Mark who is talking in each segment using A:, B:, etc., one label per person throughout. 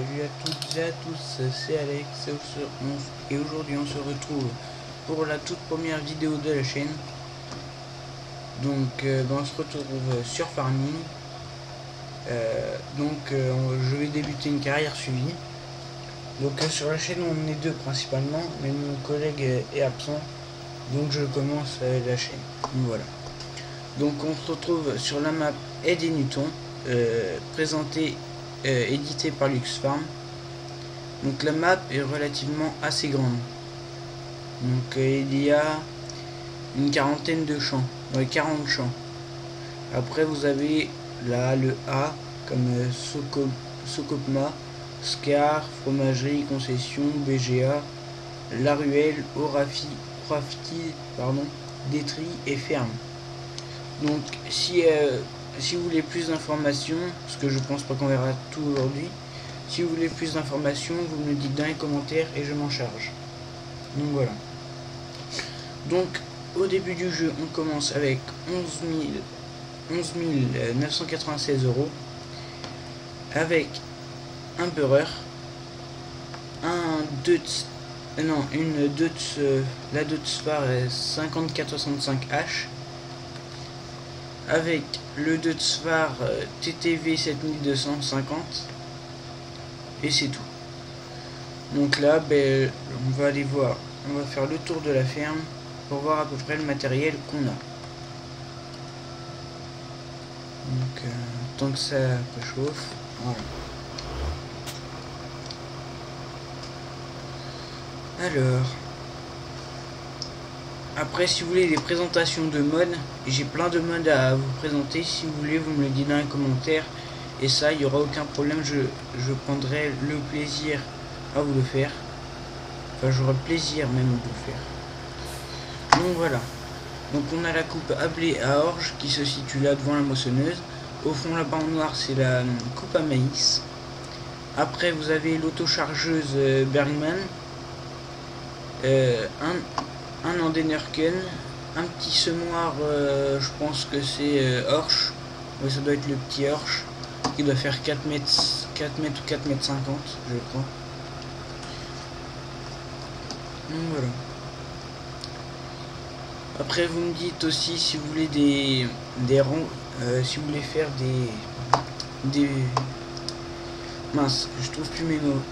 A: Salut à toutes et à tous, c'est Alex et aujourd'hui on se retrouve pour la toute première vidéo de la chaîne. Donc on se retrouve sur Farming. Je vais débuter une carrière suivie. Donc sur la chaîne on est deux principalement, mais mon collègue est absent. Donc je commence la chaîne. Donc, voilà. Donc on se retrouve sur la map Eddie Newton, présentée édité par LuxFarm. Donc la map est relativement assez grande. Donc il y a une quarantaine de champs, 40 champs. Après vous avez là le A comme Socopma, Scar, Fromagerie, Concession, BGA, La Ruelle, Orafti, Détri et Ferme. Donc si vous voulez plus d'informations, parce que je pense pas qu'on verra tout aujourd'hui, si vous voulez plus d'informations, vous me le dites dans les commentaires et je m'en charge. Donc voilà. Donc au début du jeu, on commence avec 11 996 €, avec un beurreur, une Deutz, la Deutz Spar 5465H, avec le Deutz Spar TTV 7250, et c'est tout. Donc là on va aller voir, on va faire le tour de la ferme pour voir à peu près le matériel qu'on a. Donc tant que ça chauffe, voilà. Alors après, si vous voulez des présentations de modes, j'ai plein de modes à vous présenter. Si vous voulez, vous me le dites dans les commentaires. Et ça, il n'y aura aucun problème. Je prendrai le plaisir à vous le faire. Enfin, j'aurai le plaisir même de le faire. Donc voilà. Donc on a la coupe à blé à orge qui se situe là devant la moissonneuse. Au fond, là-bas en noir, c'est la coupe à maïs. Après, vous avez l'autochargeuse Bergman. Un Andenerken, un petit semoir, je pense que c'est Horsch, ouais, ça doit être le petit Horsch, qui doit faire 4 mètres ou 4 mètres 50, je crois. Donc voilà. Après vous me dites aussi si vous voulez des rangs, si vous voulez faire des mince, je trouve plus mes mots.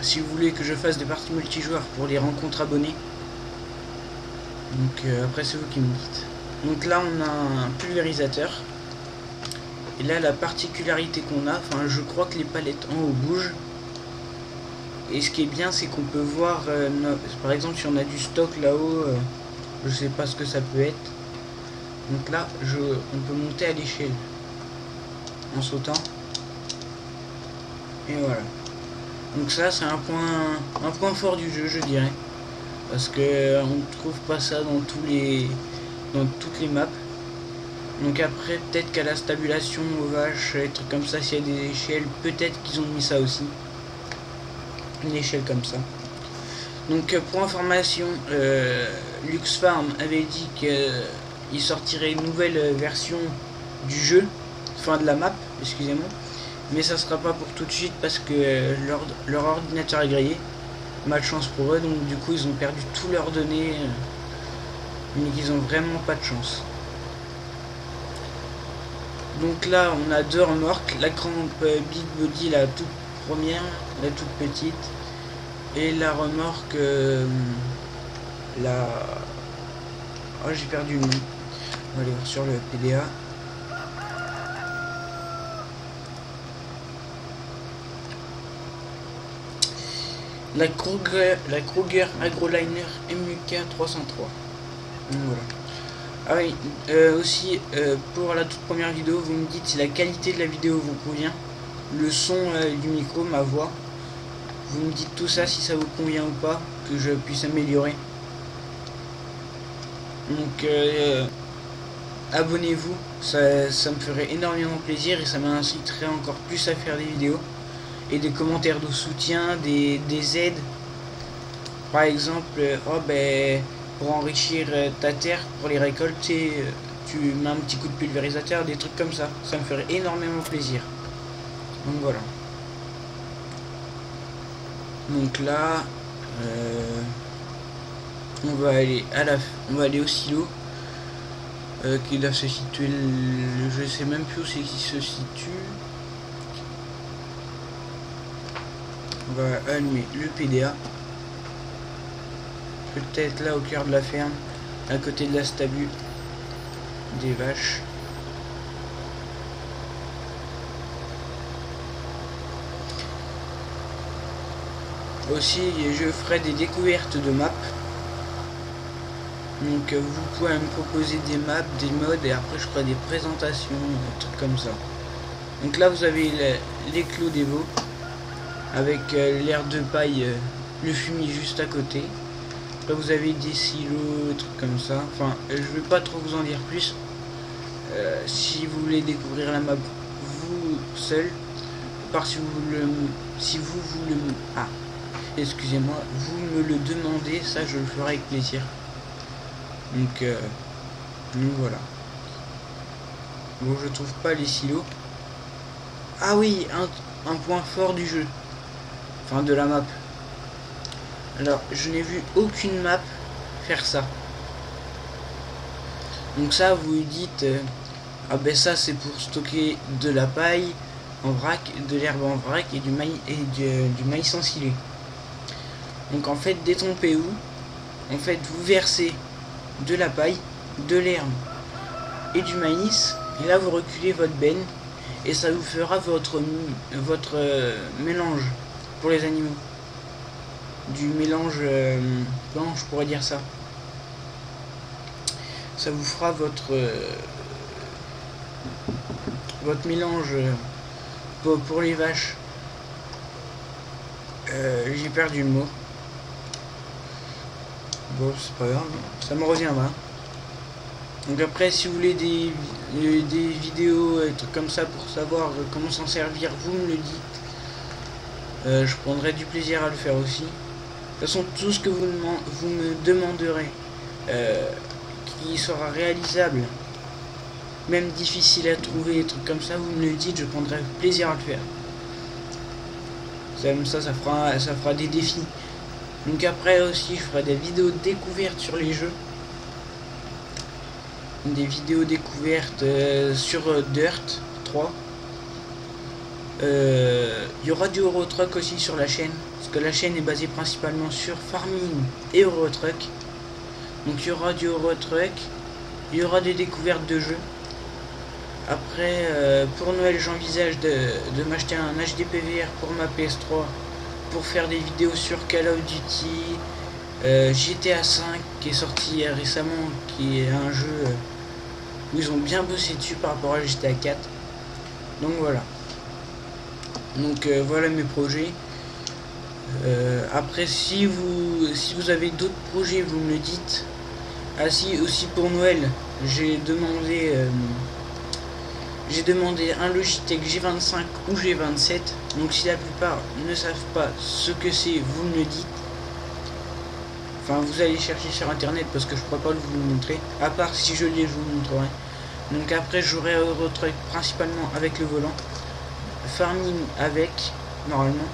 A: Si vous voulez que je fasse des parties multijoueurs pour les rencontres abonnés. Donc après c'est vous qui me dites. Donc là on a un pulvérisateur. Et là la particularité qu'on a, enfin je crois que les palettes en haut bougent. Et ce qui est bien c'est qu'on peut voir, par exemple si on a du stock là-haut, je sais pas ce que ça peut être. Donc là on peut monter à l'échelle en sautant. Et voilà. Donc ça c'est un point fort du jeu, je dirais. Parce que on ne trouve pas ça dans toutes les maps. Donc après peut-être qu'à la stabulation aux vaches, des trucs comme ça, s'il y a des échelles, peut-être qu'ils ont mis ça aussi. Une échelle comme ça. Donc pour information, LuxFarm avait dit qu'il sortirait une nouvelle version du jeu, enfin de la map, excusez-moi. Mais ça sera pas pour tout de suite parce que leur ordinateur est grillé. Malchance pour eux, donc du coup ils ont perdu tous leurs données, mais ils ont vraiment pas de chance. Donc là on a deux remorques, la crampe Big Body, la toute première, la toute petite, et la remorque oh j'ai perdu le nom, on va aller voir sur le PDA. La Kruger AgroLiner MUK 303. Donc voilà. Ah oui, aussi pour la toute première vidéo, vous me dites si la qualité de la vidéo vous convient, le son du micro, ma voix. Vous me dites tout ça si ça vous convient ou pas, que je puisse améliorer. Donc abonnez-vous, ça me ferait énormément plaisir et ça m'inciterait encore plus à faire des vidéos. Et des commentaires de soutien, des aides. Par exemple, pour enrichir ta terre, pour les récolter, tu mets un petit coup de pulvérisateur, des trucs comme ça. Ça me ferait énormément plaisir. Donc voilà. Donc là, on va aller au silo qui doit se situer. Je sais même plus où c'est qui se situe. On va allumer le PDA. Peut-être là au cœur de la ferme, à côté de la stabu des vaches. Aussi, je ferai des découvertes de maps. Donc vous pouvez me proposer des maps, des modes, et après je ferai des présentations, des trucs comme ça. Donc là vous avez l'éclos des veaux avec l'air de paille, le fumier juste à côté. Là vous avez des silos, trucs comme ça. Enfin, je vais pas trop vous en dire plus. Si vous voulez découvrir la map vous seul, par si vous voulez, excusez-moi, vous me le demandez, ça je le ferai avec plaisir. Donc voilà. Bon, je trouve pas les silos. Ah oui, un point fort du jeu, enfin de la map. Alors, je n'ai vu aucune map faire ça. Donc ça, vous dites, ah ben ça c'est pour stocker de la paille en vrac, de l'herbe en vrac et du maïs ensilé. Donc en fait, détrompez-vous. En fait, vous versez de la paille, de l'herbe et du maïs, et là vous reculez votre benne et ça vous fera votre mélange pour les animaux. Du mélange, non, je pourrais dire ça. Ça vous fera votre mélange pour les vaches. J'ai perdu le mot. Bon, c'est pas grave, ça me reviendra. Donc après, si vous voulez des vidéos, et trucs comme ça pour savoir comment s'en servir, vous me le dites. Je prendrai du plaisir à le faire aussi. De toute façon, tout ce que vous me demanderez qui sera réalisable, même difficile à trouver, des trucs comme ça, vous me le dites, je prendrai plaisir à le faire. Ça fera des défis. Donc après aussi, je ferai des vidéos découvertes sur les jeux. Des vidéos découvertes sur Dirt 3. Il y aura du Euro Truck aussi sur la chaîne, parce que la chaîne est basée principalement sur Farming et Euro Truck. Donc il y aura du Euro Truck, il y aura des découvertes de jeux. Après, pour Noël, j'envisage de m'acheter un HDPVR pour ma PS3 pour faire des vidéos sur Call of Duty, GTA 5 qui est sorti récemment, qui est un jeu où ils ont bien bossé dessus par rapport à GTA 4. Donc voilà. Donc voilà mes projets. Après, si vous avez d'autres projets, vous me le dites. Ah si, aussi pour Noël, j'ai demandé un Logitech G25 ou G27. Donc si la plupart ne savent pas ce que c'est, vous me le dites. Enfin, vous allez chercher sur internet parce que je ne pourrais pas vous le montrer. À part si je l'ai, je vous le montrerai. Donc après, j'aurai Euro Truck principalement avec le volant. Farming avec, normalement.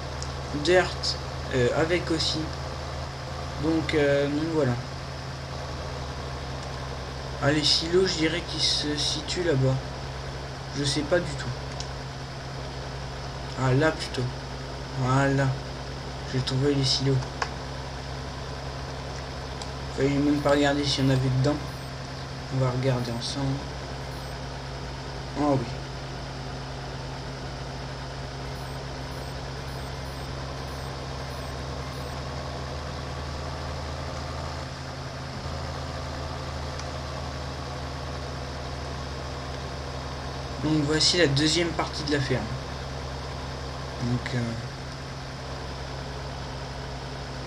A: Dirt avec aussi. Donc voilà. Ah, les silos, je dirais qu'ils se situent là-bas. Je sais pas du tout. Ah, là plutôt. Voilà. J'ai trouvé les silos. Fallait même pas regarder s'il y en avait dedans. On va regarder ensemble. Oh oui. Donc voici la deuxième partie de la ferme. Donc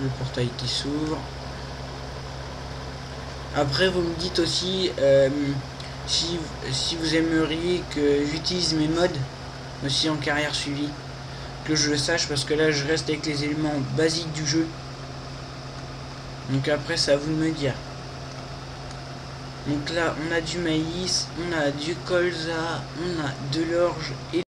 A: le portail qui s'ouvre. Après vous me dites aussi si vous aimeriez que j'utilise mes mods aussi en carrière suivie, que je le sache, parce que là je reste avec les éléments basiques du jeu. Donc après c'est à vous de me dire. Donc là on a du maïs, on a du colza, on a de l'orge et